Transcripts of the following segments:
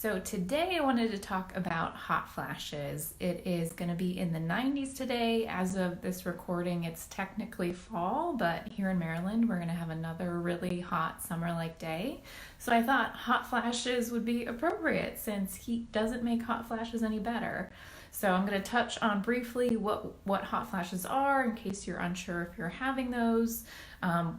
So today I wanted to talk about hot flashes. It is going to be in the 90s today. As of this recording, it's technically fall, but here in Maryland, we're going to have another really hot summer-like day. So I thought hot flashes would be appropriate since heat doesn't make hot flashes any better. So I'm going to touch on briefly what hot flashes are in case you're unsure if you're having those,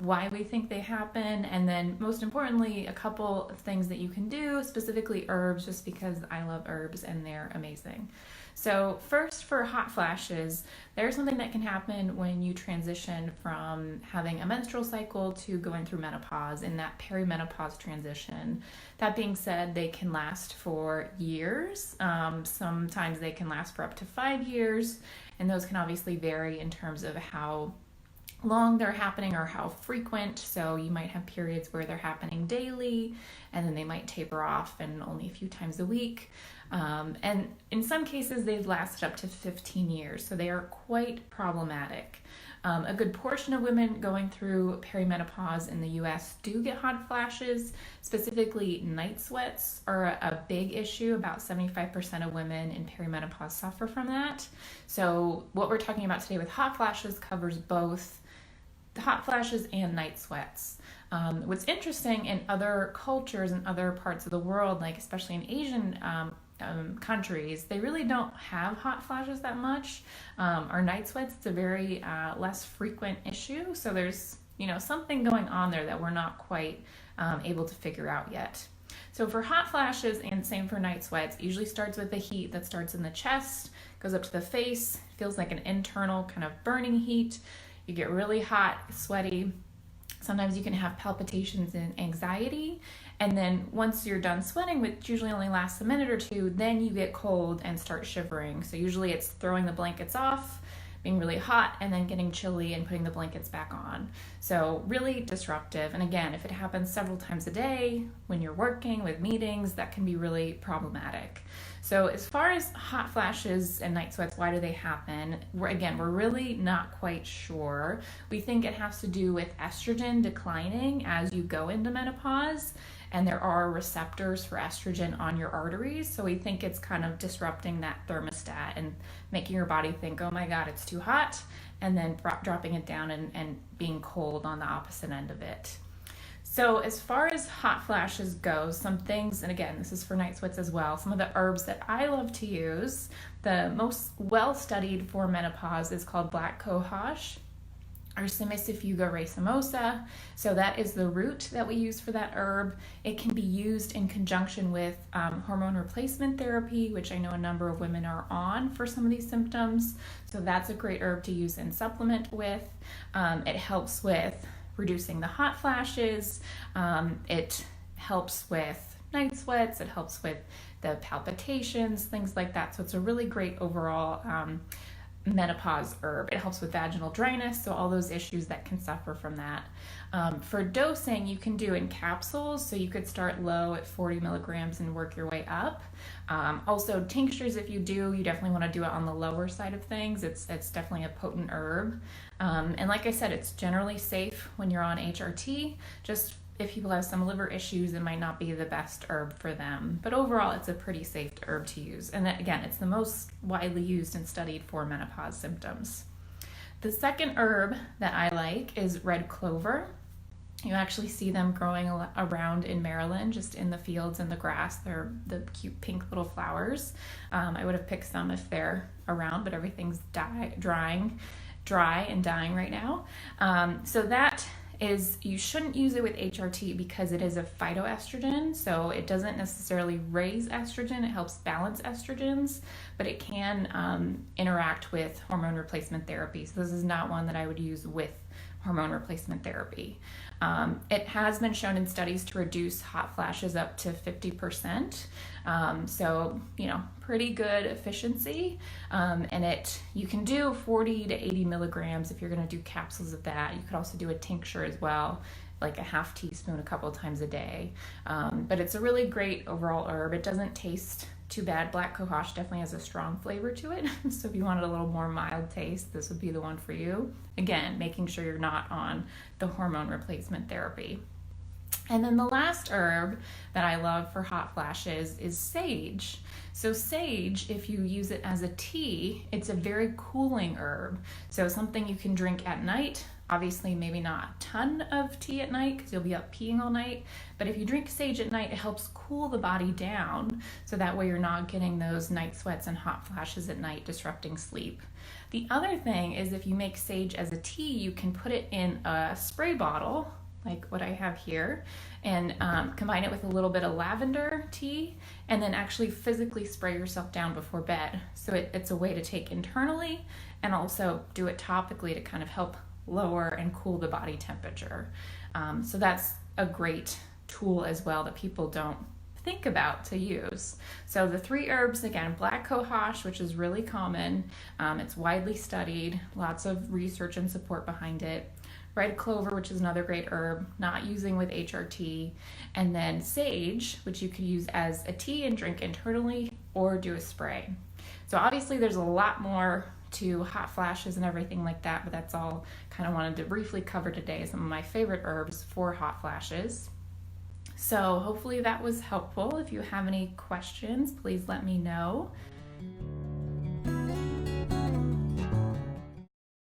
why we think they happen, and then most importantly, a couple of things that you can do, specifically herbs, just because I love herbs and they're amazing. So first, for hot flashes, there's something that can happen when you transition from having a menstrual cycle to going through menopause, in that perimenopause transition. That being said, they can last for years. Sometimes they can last for up to 5 years, and those can obviously vary in terms of how long they're happening or how frequent. So you might have periods where they're happening daily, and then they might taper off and only a few times a week. And in some cases, they've lasted up to 15 years, so they are quite problematic. A good portion of women going through perimenopause in the US do get hot flashes. Specifically, night sweats are a big issue. About 75% of women in perimenopause suffer from that. So what we're talking about today with hot flashes covers both the hot flashes and night sweats. What's interesting, in other cultures and other parts of the world, like especially in Asian countries, they really don't have hot flashes that much. Our night sweats, it's a very less frequent issue. So there's something going on there that we're not quite able to figure out yet. So for hot flashes, and same for night sweats, it usually starts with the heat that starts in the chest, goes up to the face, feels like an internal kind of burning heat. You get really hot, sweaty. Sometimes you can have palpitations and anxiety. And then once you're done sweating, which usually only lasts a minute or two, then you get cold and start shivering. So usually it's throwing the blankets off, being really hot, and then getting chilly and putting the blankets back on. So really disruptive. And again, if it happens several times a day, when you're working with meetings, that can be really problematic. So as far as hot flashes and night sweats, why do they happen? We're really not quite sure. We think it has to do with estrogen declining as you go into menopause, and there are receptors for estrogen on your arteries. So we think it's kind of disrupting that thermostat and making your body think, oh my God, it's too hot, and then dropping it down and being cold on the opposite end of it. So as far as hot flashes go, some things, and again, this is for night sweats as well, some of the herbs that I love to use, the most well-studied for menopause is called black cohosh, or Simicifuga racemosa. So that is the root that we use for that herb. It can be used in conjunction with hormone replacement therapy, which I know a number of women are on for some of these symptoms. So that's a great herb to use and supplement with. It helps with reducing the hot flashes. It helps with night sweats. It helps with the palpitations, things like that. So it's a really great overall menopause herb. It helps with vaginal dryness, so all those issues that can suffer from that. For dosing, you can do in capsules, so you could start low at 40 milligrams and work your way up. Also, tinctures, if you do, you definitely want to do it on the lower side of things. It's definitely a potent herb. And like I said, it's generally safe when you're on HRT. Just if people have some liver issues, it might not be the best herb for them. But overall, it's a pretty safe herb to use. And again, it's the most widely used and studied for menopause symptoms. The second herb that I like is red clover. You actually see them growing around in Maryland, just in the fields and the grass. They're the cute pink little flowers. I would have picked some if they're around, but everything's dry and dying right now. So that is, you shouldn't use it with HRT because it is a phytoestrogen, so it doesn't necessarily raise estrogen, it helps balance estrogens, but it can interact with hormone replacement therapy. So this is not one that I would use with hormone replacement therapy. It has been shown in studies to reduce hot flashes up to 50%. So, pretty good efficiency. And you can do 40 to 80 milligrams if you're going to do capsules of that. You could also do a tincture as well, like a half teaspoon a couple times a day. But it's a really great overall herb. It doesn't taste too bad. Black cohosh definitely has a strong flavor to it. So if you wanted a little more mild taste, this would be the one for you. Again, making sure you're not on the hormone replacement therapy. And then the last herb that I love for hot flashes is sage. So sage, if you use it as a tea, it's a very cooling herb. So something you can drink at night. Obviously, maybe not a ton of tea at night because you'll be up peeing all night. But if you drink sage at night, it helps cool the body down. So that way you're not getting those night sweats and hot flashes at night, disrupting sleep. The other thing is if you make sage as a tea, you can put it in a spray bottle like what I have here, and combine it with a little bit of lavender tea, and then actually physically spray yourself down before bed. So it's a way to take internally and also do it topically to kind of help lower and cool the body temperature. So that's a great tool as well that people don't think about to use. So the 3 herbs, again, black cohosh, which is really common. It's widely studied, lots of research and support behind it. Red clover, which is another great herb, not using with HRT, and then sage, which you could use as a tea and drink internally or do a spray. So obviously there's a lot more to hot flashes and everything like that, but that's all kind of wanted to briefly cover today, some of my favorite herbs for hot flashes. So hopefully that was helpful. If you have any questions, please let me know.